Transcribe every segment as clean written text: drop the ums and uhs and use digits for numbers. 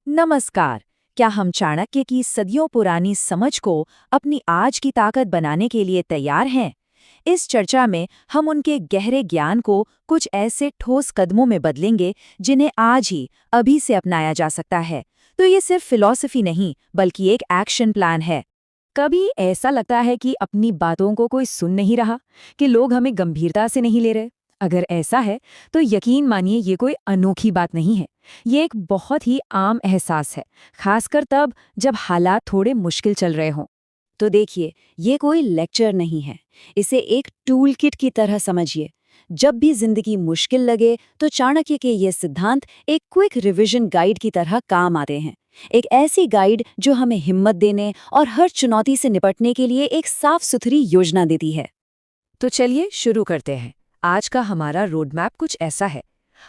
नमस्कार। क्या हम चाणक्य की सदियों पुरानी समझ को अपनी आज की ताकत बनाने के लिए तैयार हैं? इस चर्चा में हम उनके गहरे ज्ञान को कुछ ऐसे ठोस कदमों में बदलेंगे जिन्हें आज ही अभी से अपनाया जा सकता है। तो ये सिर्फ फिलॉसफी नहीं बल्कि एक एक्शन प्लान है। कभी ऐसा लगता है कि अपनी बातों को कोई सुन नहीं रहा, कि लोग हमें गंभीरता से नहीं ले रहे? अगर ऐसा है तो यकीन मानिए ये कोई अनोखी बात नहीं है। ये एक बहुत ही आम एहसास है, खासकर तब जब हालात थोड़े मुश्किल चल रहे हों। तो देखिए, ये कोई लेक्चर नहीं है, इसे एक टूल किट की तरह समझिए। जब भी जिंदगी मुश्किल लगे तो चाणक्य के ये सिद्धांत एक क्विक रिवीजन गाइड की तरह काम आते हैं। एक ऐसी गाइड जो हमें हिम्मत देने और हर चुनौती से निपटने के लिए एक साफ सुथरी योजना देती है। तो चलिए शुरू करते हैं। आज का हमारा रोड मैप कुछ ऐसा है।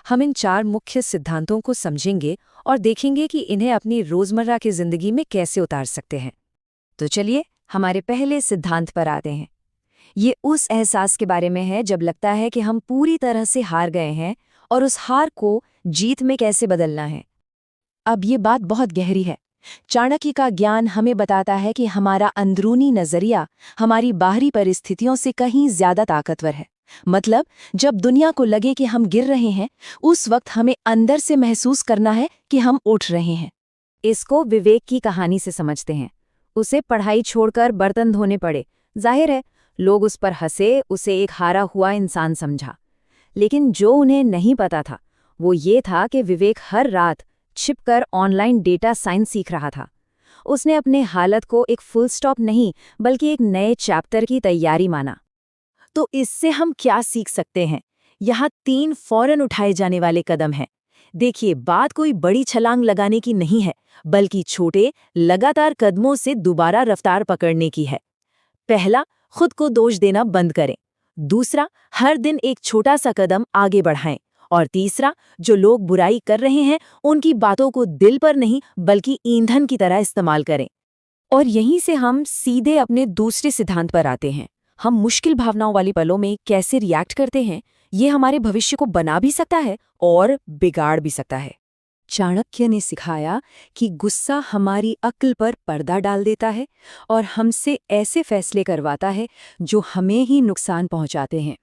हम इन 4 मुख्य सिद्धांतों को समझेंगे और देखेंगे कि इन्हें अपनी रोजमर्रा की जिंदगी में कैसे उतार सकते हैं। तो चलिए हमारे पहले सिद्धांत पर आते हैं। ये उस एहसास के बारे में है जब लगता है कि हम पूरी तरह से हार गए हैं और उस हार को जीत में कैसे बदलना है। अब ये बात बहुत गहरी है। चाणक्य का ज्ञान हमें बताता है कि हमारा अंदरूनी नजरिया हमारी बाहरी परिस्थितियों से कहीं ज्यादा ताकतवर है। मतलब, जब दुनिया को लगे कि हम गिर रहे हैं, उस वक्त हमें अंदर से महसूस करना है कि हम उठ रहे हैं। इसको विवेक की कहानी से समझते हैं। उसे पढ़ाई छोड़कर बर्तन धोने पड़े। जाहिर है, लोग उस पर हंसे, उसे एक हारा हुआ इंसान समझा। लेकिन जो उन्हें नहीं पता था वो ये था कि विवेक हर रात छिपकर ऑनलाइन डेटा साइंस सीख रहा था। उसने अपने हालत को एक फुल स्टॉप नहीं बल्कि एक नए चैप्टर की तैयारी माना। तो इससे हम क्या सीख सकते हैं? यहाँ 3 फौरन उठाए जाने वाले कदम हैं। देखिए, बात कोई बड़ी छलांग लगाने की नहीं है, बल्कि छोटे, लगातार कदमों से दोबारा रफ्तार पकड़ने की है। पहला, खुद को दोष देना बंद करें। दूसरा, हर दिन एक छोटा सा कदम आगे बढ़ाएं। और तीसरा, जो लोग बुराई कर रहे हैं उनकी बातों को दिल पर नहीं बल्कि ईंधन की तरह इस्तेमाल करें। और यहीं से हम सीधे अपने दूसरे सिद्धांत पर आते हैं। हम मुश्किल भावनाओं वाली पलों में कैसे रिएक्ट करते हैं, ये हमारे भविष्य को बना भी सकता है और बिगाड़ भी सकता है। चाणक्य ने सिखाया कि गुस्सा हमारी अक्ल पर पर्दा डाल देता है और हमसे ऐसे फैसले करवाता है जो हमें ही नुकसान पहुंचाते हैं।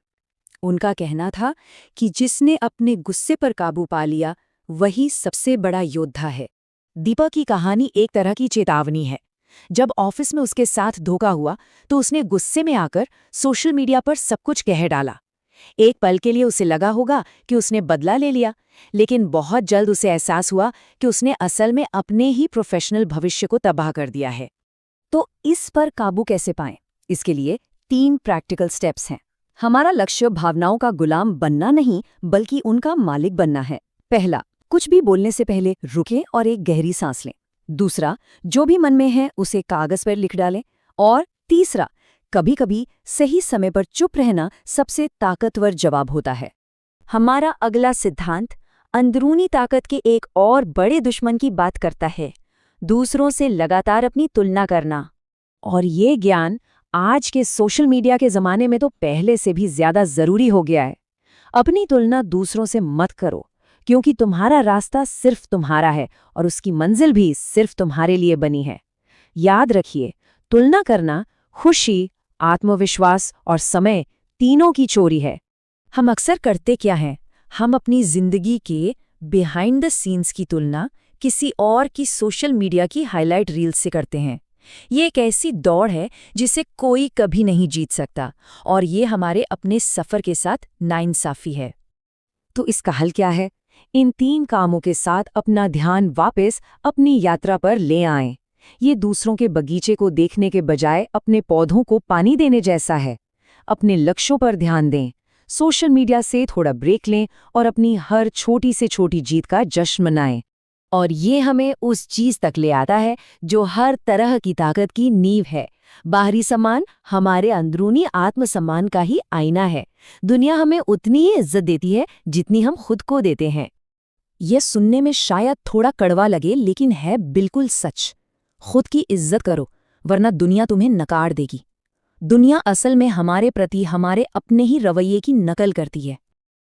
उनका कहना था कि जिसने अपने गुस्से पर काबू पा लिया वही सबसे बड़ा योद्धा है। दीपक की कहानी एक तरह की चेतावनी है। जब ऑफिस में उसके साथ धोखा हुआ तो उसने गुस्से में आकर सोशल मीडिया पर सब कुछ कह डाला। एक पल के लिए उसे लगा होगा कि उसने बदला ले लिया, लेकिन बहुत जल्द उसे एहसास हुआ कि उसने असल में अपने ही प्रोफेशनल भविष्य को तबाह कर दिया है। तो इस पर काबू कैसे पाएं? इसके लिए 3 प्रैक्टिकल स्टेप्स हैं। हमारा लक्ष्य भावनाओं का गुलाम बनना नहीं बल्कि उनका मालिक बनना है। पहला, कुछ भी बोलने से पहले रुकें और एक गहरी सांस लें। दूसरा, जो भी मन में है उसे कागज पर लिख डालें। और तीसरा, कभी-कभी सही समय पर चुप रहना सबसे ताकतवर जवाब होता है। हमारा अगला सिद्धांत अंदरूनी ताकत के एक और बड़े दुश्मन की बात करता है, दूसरों से लगातार अपनी तुलना करना। और ये ज्ञान आज के सोशल मीडिया के ज़माने में तो पहले से भी ज़्यादा ज़रूरी हो गया है। अपनी तुलना दूसरों से मत करो, क्योंकि तुम्हारा रास्ता सिर्फ तुम्हारा है और उसकी मंजिल भी सिर्फ तुम्हारे लिए बनी है। याद रखिए, तुलना करना खुशी, आत्मविश्वास और समय तीनों की चोरी है। हम अक्सर करते क्या हैं? हम अपनी जिंदगी के बिहाइंड द सीन्स की तुलना किसी और की सोशल मीडिया की हाईलाइट रील्स से करते हैं। ये एक ऐसी दौड़ है जिसे कोई कभी नहीं जीत सकता और ये हमारे अपने सफ़र के साथ नाइंसाफी है। तो इसका हल क्या है? इन 3 कामों के साथ अपना ध्यान वापस अपनी यात्रा पर ले आएं। ये दूसरों के बगीचे को देखने के बजाय अपने पौधों को पानी देने जैसा है। अपने लक्ष्यों पर ध्यान दें, सोशल मीडिया से थोड़ा ब्रेक लें और अपनी हर छोटी से छोटी जीत का जश्न मनाएं। और ये हमें उस चीज तक ले आता है जो हर तरह की ताकत की नींव है। बाहरी सम्मान हमारे अंदरूनी आत्मसम्मान का ही आईना है। दुनिया हमें उतनी ही इज्जत देती है जितनी हम खुद को देते हैं। यह सुनने में शायद थोड़ा कड़वा लगे, लेकिन है बिल्कुल सच। खुद की इज्जत करो, वरना दुनिया तुम्हें नकार देगी। दुनिया असल में हमारे प्रति हमारे अपने ही रवैये की नकल करती है।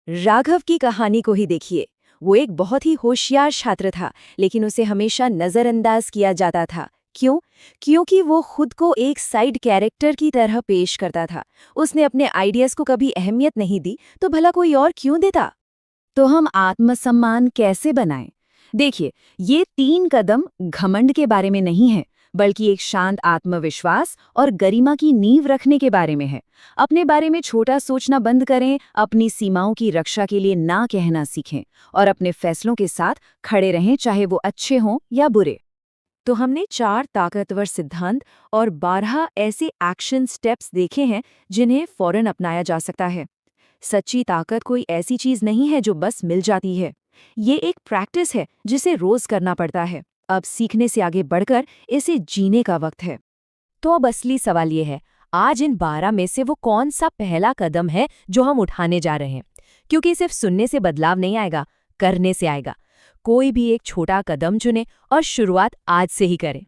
राघव की कहानी को ही देखिए। वो एक बहुत ही होशियार छात्र था, लेकिन उसे हमेशा नज़रअंदाज किया जाता था। क्यों? क्योंकि वो खुद को एक साइड कैरेक्टर की तरह पेश करता था। उसने अपने आइडियाज़ को कभी अहमियत नहीं दी, तो भला कोई और क्यों देता? तो हम आत्मसम्मान कैसे बनाएं? देखिए, ये 3 कदम घमंड के बारे में नहीं है, बल्कि एक शांत आत्मविश्वास और गरिमा की नींव रखने के बारे में है। अपने बारे में छोटा सोचना बंद करें, अपनी सीमाओं की रक्षा के लिए ना कहना सीखें और अपने फैसलों के साथ खड़े रहें, चाहे वो अच्छे हों या बुरे। तो हमने 4 ताकतवर सिद्धांत और 12 ऐसे एक्शन स्टेप्स देखे हैं जिन्हें फौरन अपनाया जा सकता है। सच्ची ताकत कोई ऐसी चीज नहीं है जो बस मिल जाती है। ये एक प्रैक्टिस है जिसे रोज करना पड़ता है। अब सीखने से आगे बढ़कर इसे जीने का वक्त है। तो अब असली सवाल ये है, आज इन 12 में से वो कौन सा पहला कदम है जो हम उठाने जा रहे हैं? क्योंकि सिर्फ सुनने से बदलाव नहीं आएगा, करने से आएगा। कोई भी एक छोटा कदम चुने और शुरुआत आज से ही करें।